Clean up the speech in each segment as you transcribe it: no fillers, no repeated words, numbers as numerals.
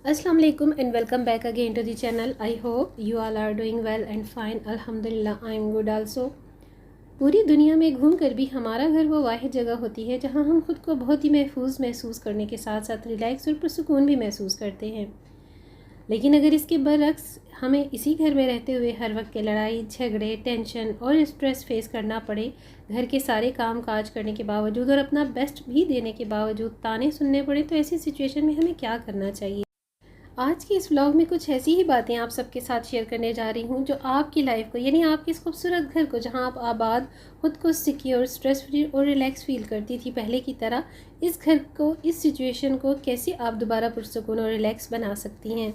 अस्सलाम वालेकुम and welcome back again to the channel. I hope you all are doing well and fine. अल्हम्दुलिल्लाह I am good also. पूरी दुनिया में घूम कर भी हमारा घर वो वाहिद जगह होती है जहां हम खुद को बहुत ही महसूस करने के साथ साथ रिलैक्स और पुरसुकून भी महसूस करते हैं। लेकिन अगर इसके बरअक्स हमें इसी घर में रहते हुए हर वक्त के लड़ाई झगड़े टेंशन और स्ट्रेस फेस करना पड़े, घर के सारे काम काज करने के बावजूद और अपना बेस्ट भी देने के बावजूद ताने सुनने पड़े, तो ऐसी सिचुएशन में हमें क्या करना चाहिए। आज के इस व्लॉग में कुछ ऐसी ही बातें आप सबके साथ शेयर करने जा रही हूँ जो आपकी लाइफ को, यानी आपके इस खूबसूरत घर को जहाँ आप आबाद, खुद को सिक्योर, स्ट्रेस फ्री और रिलैक्स फील करती थी पहले की तरह, इस घर को, इस सिचुएशन को कैसे आप दोबारा पुरसुकून और रिलैक्स बना सकती हैं।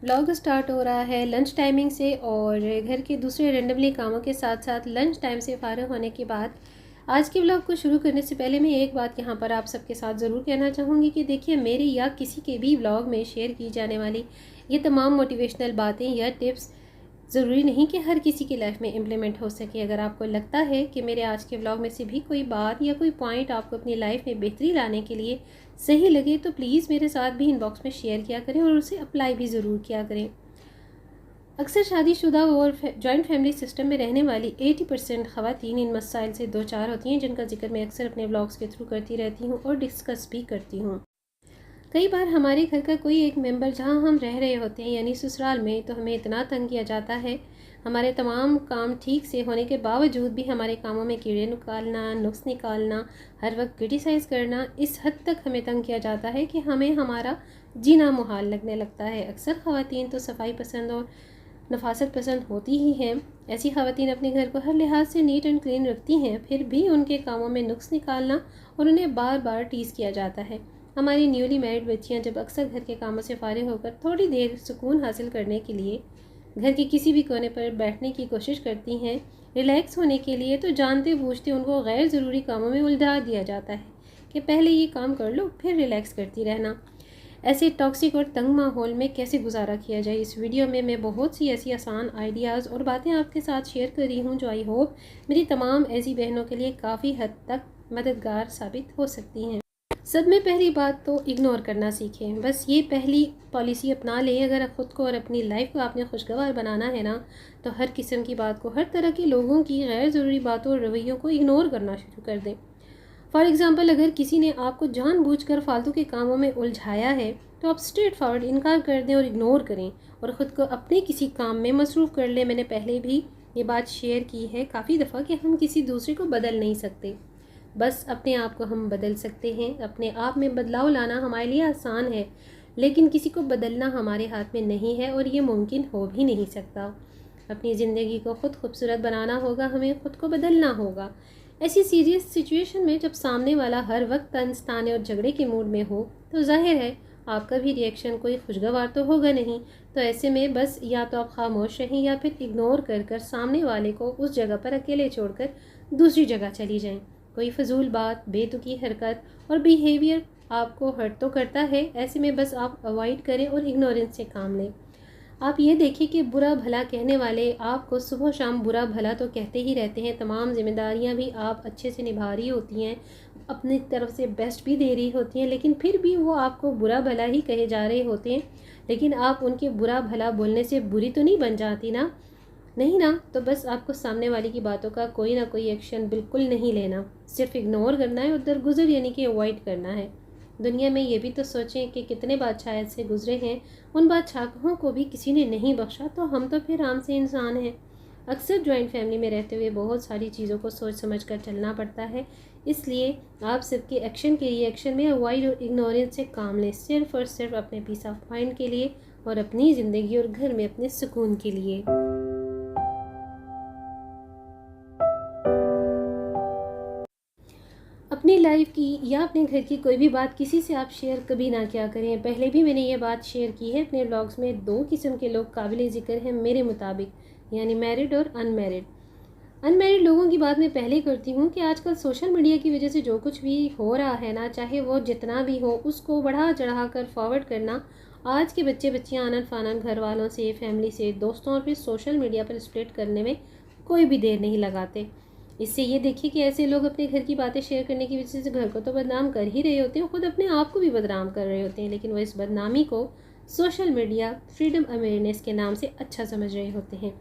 व्लॉग स्टार्ट हो रहा है लंच टाइमिंग से, और घर के दूसरे रेंडमली कामों के साथ साथ लंच टाइम से फारिग होने के बाद आज के व्लॉग को शुरू करने से पहले मैं एक बात यहाँ पर आप सबके साथ ज़रूर कहना चाहूँगी कि देखिए, मेरी या किसी के भी व्लॉग में शेयर की जाने वाली ये तमाम मोटिवेशनल बातें या टिप्स ज़रूरी नहीं कि हर किसी की लाइफ में इम्प्लीमेंट हो सके। अगर आपको लगता है कि मेरे आज के व्लॉग में से भी कोई बात या कोई पॉइंट आपको अपनी लाइफ में बेहतरी लाने के लिए सही लगे, तो प्लीज़ मेरे साथ भी इनबॉक्स में शेयर किया करें और उसे अप्लाई भी ज़रूर किया करें। अक्सर शादीशुदा और जॉइंट फैमिली सिस्टम में रहने वाली 80% ख़वातीन इन मसाइल से दो चार होती हैं, जिनका जिक्र मैं अक्सर अपने व्लॉग्स के थ्रू करती रहती हूँ और डिस्कस भी करती हूँ। कई बार हमारे घर का कोई एक मेंबर जहाँ हम रह रहे होते हैं, यानी ससुराल में, तो हमें इतना तंग किया जाता है, हमारे तमाम काम ठीक से होने के बावजूद भी हमारे कामों में कीड़े निकालना, नुक्स निकालना, हर वक्त क्रिटिसाइज़ करना, इस हद तक हमें तंग किया जाता है कि हमें हमारा जीना मुहाल लगने लगता है। अक्सर ख़वातीन तो सफाई पसंद और नफासत पसंद होती ही हैं। ऐसी ख़वातीन अपने घर को हर लिहाज से नीट एंड क्लीन रखती हैं, फिर भी उनके कामों में नुक्स निकालना और उन्हें बार बार टीज़ किया जाता है। हमारी न्यूली मैरिड बच्चियां जब अक्सर घर के कामों से फारिग होकर थोड़ी देर सुकून हासिल करने के लिए घर के किसी भी कोने पर बैठने की कोशिश करती हैं रिलैक्स होने के लिए, तो जानते बूझते उनको गैर ज़रूरी कामों में उलझा दिया जाता है कि पहले ये काम कर लो फिर रिलैक्स करती रहना। ऐसे टॉक्सिक और तंग माहौल में कैसे गुजारा किया जाए, इस वीडियो में मैं बहुत सी ऐसी आसान आइडियाज़ और बातें आपके साथ शेयर कर रही हूँ जो आई होप मेरी तमाम ऐसी बहनों के लिए काफ़ी हद तक मददगार साबित हो सकती हैं। सब में पहली बात तो इग्नोर करना सीखें। बस ये पहली पॉलिसी अपना लें। अगर ख़ुद को और अपनी लाइफ को आपने खुशगवार बनाना है ना, तो हर किस्म की बात को, हर तरह के लोगों की गैर ज़रूरी बातों और रवैयों को इग्नोर करना शुरू कर दें। फॉर एग्ज़ाम्पल, अगर किसी ने आपको जानबूझकर फालतू के कामों में उलझाया है, तो आप स्ट्रेट फॉरवर्ड इनकार कर दें और इग्नोर करें और ख़ुद को अपने किसी काम में मसरूफ़ कर लें। मैंने पहले भी ये बात शेयर की है काफ़ी दफ़ा कि हम किसी दूसरे को बदल नहीं सकते, बस अपने आप को हम बदल सकते हैं। अपने आप में बदलाव लाना हमारे लिए आसान है, लेकिन किसी को बदलना हमारे हाथ में नहीं है और ये मुमकिन हो भी नहीं सकता। अपनी ज़िंदगी को ख़ुद खूबसूरत बनाना होगा, हमें ख़ुद को बदलना होगा। ऐसी सीरियस सिचुएशन में जब सामने वाला हर वक्त तंज ताने और झगड़े के मूड में हो, तो जाहिर है आपका भी रिएक्शन कोई खुशगवार तो होगा नहीं। तो ऐसे में बस या तो आप खामोश रहें या फिर इग्नोर कर सामने वाले को उस जगह पर अकेले छोड़कर दूसरी जगह चली जाएं। कोई फजूल बात, बेतुकी हरकत और बिहेवियर आपको हर्ट तो करता है, ऐसे में बस आप अवॉइड करें और इग्नोरेंस से काम लें। आप ये देखें कि बुरा भला कहने वाले आपको सुबह शाम बुरा भला तो कहते ही रहते हैं, तमाम जिम्मेदारियां भी आप अच्छे से निभा रही होती हैं, अपनी तरफ से बेस्ट भी दे रही होती हैं, लेकिन फिर भी वो आपको बुरा भला ही कहे जा रहे होते हैं। लेकिन आप उनके बुरा भला बोलने से बुरी तो नहीं बन जाती ना, नहीं ना। तो बस आपको सामने वाले की बातों का कोई ना कोई एक्शन बिल्कुल नहीं लेना, सिर्फ इग्नोर करना है और दरगुजर यानी कि अवॉइड करना है। दुनिया में ये भी तो सोचें कि कितने बादशाह ऐसे गुजरे हैं, उन बादशाहों को भी किसी ने नहीं बख्शा, तो हम तो फिर आम से इंसान हैं। अक्सर जॉइंट फैमिली में रहते हुए बहुत सारी चीज़ों को सोच समझ कर चलना पड़ता है, इसलिए आप सबके एक्शन के रिएक्शन में अवॉइड और इग्नोरेंस से काम लें, सिर्फ और सिर्फ अपने पीस ऑफ माइंड के लिए और अपनी ज़िंदगी और घर में अपने सुकून के लिए। अपनी लाइफ की या अपने घर की कोई भी बात किसी से आप शेयर कभी ना किया करें। पहले भी मैंने ये बात शेयर की है अपने व्लॉग्स में। दो किस्म के लोग काबिल ज़िक्र हैं मेरे मुताबिक, यानी मैरिड और अनमैरिड। अनमैरिड लोगों की बात मैं पहले करती हूँ कि आजकल सोशल मीडिया की वजह से जो कुछ भी हो रहा है ना, चाहे वो जितना भी हो, उसको बढ़ा चढ़ा कर फॉरवर्ड करना आज के बच्चे बच्चियाँ आनन फानन घर वालों से, फैमिली से, दोस्तों और फिर सोशल मीडिया पर स्प्रेड करने में कोई भी देर नहीं लगाते। इससे ये देखिए कि ऐसे लोग अपने घर की बातें शेयर करने की वजह से घर को तो बदनाम कर ही रहे होते हैं, खुद अपने आप को भी बदनाम कर रहे होते हैं, लेकिन वो इस बदनामी को सोशल मीडिया फ्रीडम अवेयरनेस के नाम से अच्छा समझ रहे होते हैं।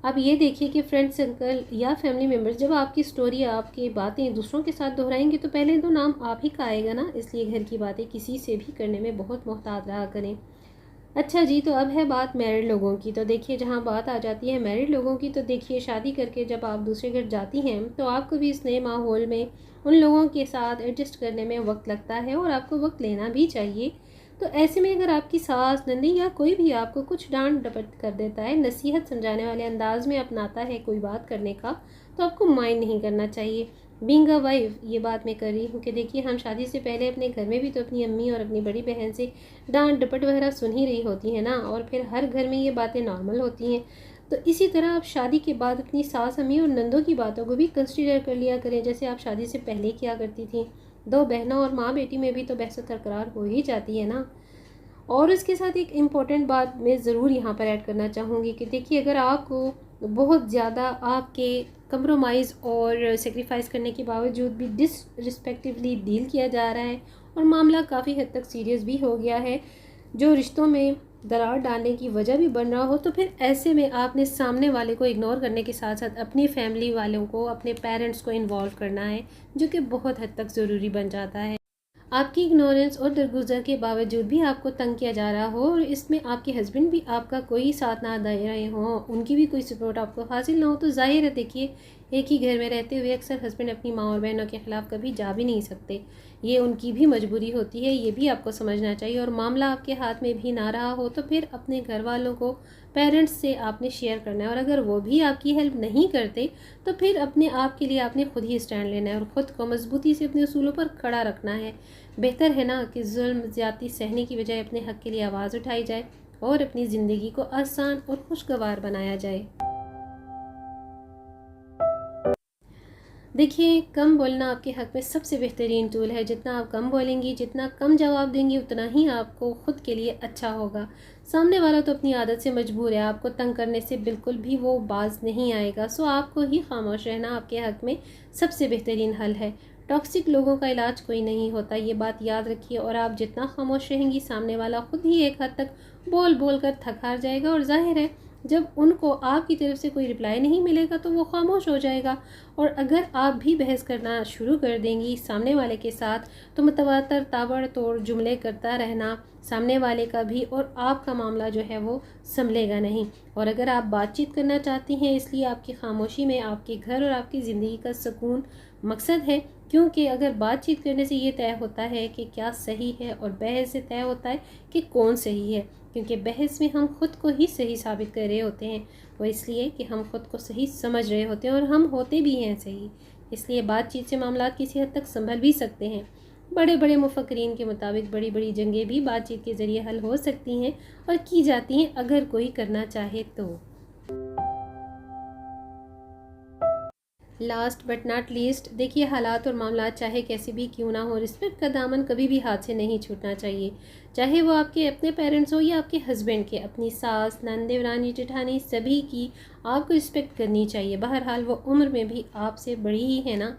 अब ये देखिए कि फ्रेंड सर्कल या फैमिली मेम्बर्स जब आपकी स्टोरी, आपकी बातें दूसरों के साथ दोहराएंगे तो पहले तो नाम आप ही का आएगा ना, इसलिए घर की बातें किसी से भी करने में बहुत मोहतात रहा करें। अच्छा जी, तो अब है बात मैरिड लोगों की। तो देखिए, जहाँ बात आ जाती है मैरिड लोगों की, तो देखिए शादी करके जब आप दूसरे घर जाती हैं तो आपको भी इस नए माहौल में उन लोगों के साथ एडजस्ट करने में वक्त लगता है और आपको वक्त लेना भी चाहिए। तो ऐसे में अगर आपकी सास, नंदी या कोई भी आपको कुछ डांट डपट कर देता है, नसीहत समझाने वाले अंदाज में अपनाता है कोई बात करने का, तो आपको माइंड नहीं करना चाहिए। बीइंग अ वाइफ ये बात मैं कर रही हूँ कि देखिए, हम शादी से पहले अपने घर में भी तो अपनी अम्मी और अपनी बड़ी बहन से डांट डपट वगैरह सुन ही रही होती है ना, और फिर हर घर में ये बातें नॉर्मल होती हैं। तो इसी तरह आप शादी के बाद अपनी सास, अम्मी और नंदों की बातों को भी कंसिडर कर लिया करें, जैसे आप शादी से पहले किया करती थी। दो बहनों और माँ बेटी में भी तो बहस तकरार हो ही जाती है ना। और इसके साथ एक इम्पॉर्टेंट बात मैं ज़रूर यहाँ पर ऐड करना चाहूँगी कि देखिए, अगर आपको बहुत ज़्यादा आपके कंप्रोमाइज़ और सेक्रीफाइस करने के बावजूद भी डिसरिस्पेक्टिवली डील किया जा रहा है और मामला काफ़ी हद तक सीरियस भी हो गया है, जो रिश्तों में दरार डालने की वजह भी बन रहा हो, तो फिर ऐसे में आपने सामने वाले को इग्नोर करने के साथ साथ अपनी फैमिली वालों को, अपने पेरेंट्स को इन्वॉल्व करना है, जो कि बहुत हद तक ज़रूरी बन जाता है। आपकी इग्नोरेंस और दरगुजर के बावजूद भी आपको तंग किया जा रहा हो और इसमें आपके हस्बैंड भी आपका कोई साथ ना दे रहे हों, उनकी भी कोई सपोर्ट आपको हासिल ना हो, तो जाहिर है देखिए, एक ही घर में रहते हुए अक्सर हस्बैंड अपनी माँ और बहनों के ख़िलाफ़ कभी जा भी नहीं सकते। ये उनकी भी मजबूरी होती है, ये भी आपको समझना चाहिए। और मामला आपके हाथ में भी ना रहा हो तो फिर अपने घर वालों को, पेरेंट्स से आपने शेयर करना है, और अगर वो भी आपकी हेल्प नहीं करते तो फिर अपने आप के लिए आपने खुद ही स्टैंड लेना है और ख़ुद को मजबूती से अपने उसूलों पर खड़ा रखना है। बेहतर है ना कि जुल्म ज़्यादती सहने की बजाय अपने हक़ के लिए आवाज़ उठाई जाए और अपनी ज़िंदगी को आसान और खुशगवार बनाया जाए। देखिए, कम बोलना आपके हक़ में सबसे बेहतरीन टूल है। जितना आप कम बोलेंगी, जितना कम जवाब देंगी, उतना ही आपको ख़ुद के लिए अच्छा होगा। सामने वाला तो अपनी आदत से मजबूर है, आपको तंग करने से बिल्कुल भी वो बाज नहीं आएगा। सो आपको ही खामोश रहना आपके हक़ में सबसे बेहतरीन हल है। टॉक्सिक लोगों का इलाज कोई नहीं होता, ये बात याद रखिए। और आप जितना खामोश रहेंगी, सामने वाला ख़ुद ही एक हद तक बोल बोल कर थक हार जाएगा, और जाहिर है जब उनको आपकी तरफ से कोई रिप्लाई नहीं मिलेगा तो वो खामोश हो जाएगा। और अगर आप भी बहस करना शुरू कर देंगी सामने वाले के साथ, तो मुतवातर ताबड़तोड़ जुमले करता रहना सामने वाले का भी और आपका मामला जो है वो संभलेगा नहीं। और अगर आप बातचीत करना चाहती हैं, इसलिए आपकी खामोशी में आपके घर और आपकी ज़िंदगी का सुकून मकसद है, क्योंकि अगर बातचीत करने से ये तय होता है कि क्या सही है और बहस से तय होता है कि कौन सही है, क्योंकि बहस में हम खुद को ही सही साबित कर रहे होते हैं। वो इसलिए कि हम खुद को सही समझ रहे होते हैं और हम होते भी हैं सही। इसलिए बातचीत से मामला किसी हद तक संभल भी सकते हैं। बड़े बड़े मुफक्किरीन के मुताबिक बड़ी बड़ी जंगें भी बातचीत के ज़रिए हल हो सकती हैं और की जाती हैं, अगर कोई करना चाहे तो। लास्ट बट नॉट लीस्ट, देखिए, हालात और मामला चाहे कैसे भी क्यों ना हो, रिस्पेक्ट का दामन कभी भी हाथ से नहीं छूटना चाहिए। चाहे वो आपके अपने पेरेंट्स हो या आपके हस्बैंड के, अपनी सास, नंद, देवरानी, जेठानी, सभी की आपको रिस्पेक्ट करनी चाहिए। बहरहाल वो उम्र में भी आपसे बड़ी ही है ना,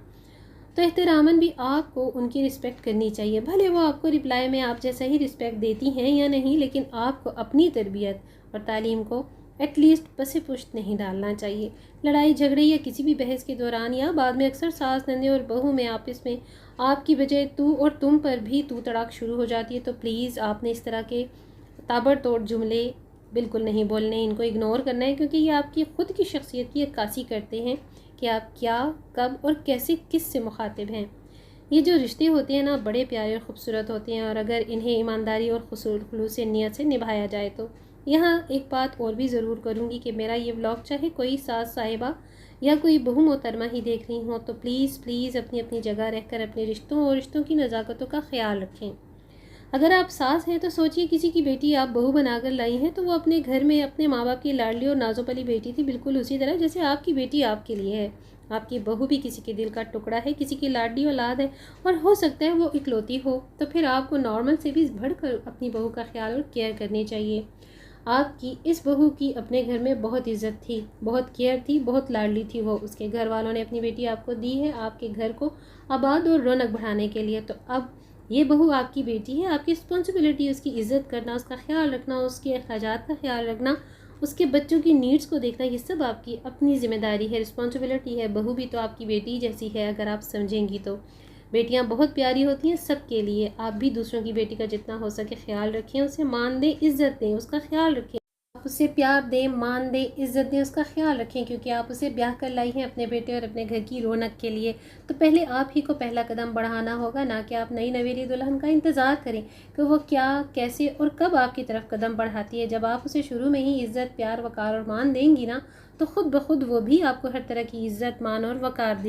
तो एहतरामन भी आपको उनकी रिस्पेक्ट करनी चाहिए। भले वो आपको रिप्लाई में आप जैसा ही रिस्पेक्ट देती हैं या नहीं, लेकिन आपको अपनी तरबियत और तालीम को एटलीस्ट पसे पुश्त नहीं डालना चाहिए। लड़ाई झगड़े या किसी भी बहस के दौरान या बाद में अक्सर सास, नंदे और बहू में आपस में आपकी बजाय तू और तुम पर भी तू तड़ाक शुरू हो जाती है, तो प्लीज़ आपने इस तरह के ताबड़तोड़ जुमले बिल्कुल नहीं बोलने, इनको इग्नोर करना है, क्योंकि ये आपकी ख़ुद की शख्सियत की अक्कासी करते हैं कि आप क्या, कब और कैसे किस से मुखातिब हैं। ये जो रिश्ते होते हैं ना, बड़े प्यारे और ख़ूबसूरत होते हैं, और अगर इन्हें ईमानदारी और खुलूस नीयत से निभाया जाए तो। यहाँ एक बात और भी ज़रूर करूँगी कि मेरा ये व्लॉग चाहे कोई सास साहिबा या कोई बहू मोहतरमा ही देख रही हो, तो प्लीज़ अपनी अपनी जगह रहकर अपने रिश्तों और रिश्तों की नज़ाकतों का ख्याल रखें। अगर आप सास हैं तो सोचिए, किसी की बेटी आप बहू बनाकर लाई हैं, तो वो अपने घर में अपने माँ बाप की लाडली और नाजुक बेटी थी, बिल्कुल उसी तरह जैसे आपकी बेटी आपके लिए है। आपकी बहू भी किसी के दिल का टुकड़ा है, किसी की लाडली औलाद है, और हो सकता है वो इकलौती हो, तो फिर आपको नॉर्मल से भी बढ़कर अपनी बहू का ख्याल और केयर करनी चाहिए। आपकी इस बहू की अपने घर में बहुत इज़्ज़त थी, बहुत केयर थी, बहुत लाडली थी वो। उसके घर वालों ने अपनी बेटी आपको दी है आपके घर को आबाद और रौनक बढ़ाने के लिए। तो अब ये बहू आपकी बेटी है, आपकी रिस्पॉन्सिबिलिटी है उसकी इज़्ज़त करना, उसका ख्याल रखना, उसके अखराजात का ख्याल रखना, उसके बच्चों की नीड्स को देखना। ये सब आपकी अपनी ज़िम्मेदारी है, रिस्पॉन्सिबिलिटी है। बहू भी तो आपकी बेटी जैसी है अगर आप समझेंगी तो। बेटियां बहुत प्यारी होती हैं सबके लिए। आप भी दूसरों की बेटी का जितना हो सके ख्याल रखें, उसे मान दें, इज़्ज़त दें, उसका ख्याल रखें। आप उसे प्यार दें, मान दें, इज़्ज़त दें, उसका ख्याल रखें, क्योंकि आप उसे ब्याह कर लाई हैं अपने बेटे और अपने घर की रौनक के लिए। तो पहले आप ही को पहला कदम बढ़ाना होगा, ना कि आप नई नवेली दुल्हन का इंतज़ार करें कि वो क्या, कैसे और कब आपकी तरफ कदम बढ़ाती है। जब आप उसे शुरू में ही इज़्ज़त, प्यार, वक़ार और मान देंगी ना, तो ख़ुद ब खुद वो भी आपको हर तरह की इज़्ज़त, मान और वक़ार देगी।